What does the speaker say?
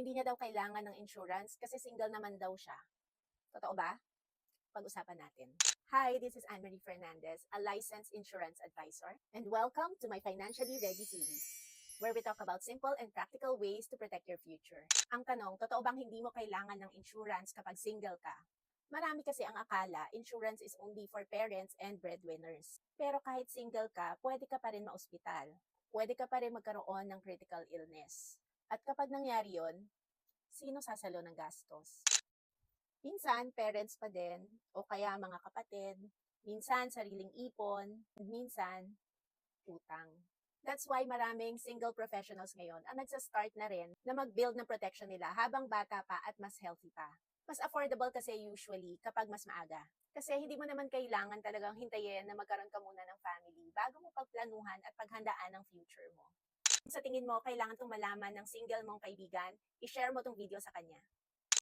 Hindi niya daw kailangan ng insurance kasi single naman daw siya. Totoo ba? Pag-usapan natin. Hi, this is Anne-Marie Fernandez, a licensed insurance advisor, and welcome to my Financially Ready series, where we talk about simple and practical ways to protect your future. Ang tanong, totoo bang hindi mo kailangan ng insurance kapag single ka? Marami kasi ang akala, insurance is only for parents and breadwinners. Pero kahit single ka, pwede ka pa rin maospital. Pwede ka pa rin magkaroon ng critical illness. At kapag nangyari yon, sino sasalo ng gastos? Minsan, parents pa din, o kaya mga kapatid, minsan sariling ipon, minsan utang. That's why maraming single professionals ngayon ang nagsa-start na rin na mag-build ng protection nila habang bata pa at mas healthy pa. Mas affordable kasi usually kapag mas maaga. Kasi hindi mo naman kailangan talagang hintayin na magkaroon ka muna ng family bago mo pagplanuhan at paghandaan ang future mo. Kung sa tingin mo, kailangan itong malaman ng single mong kaibigan, i-share mo itong video sa kanya.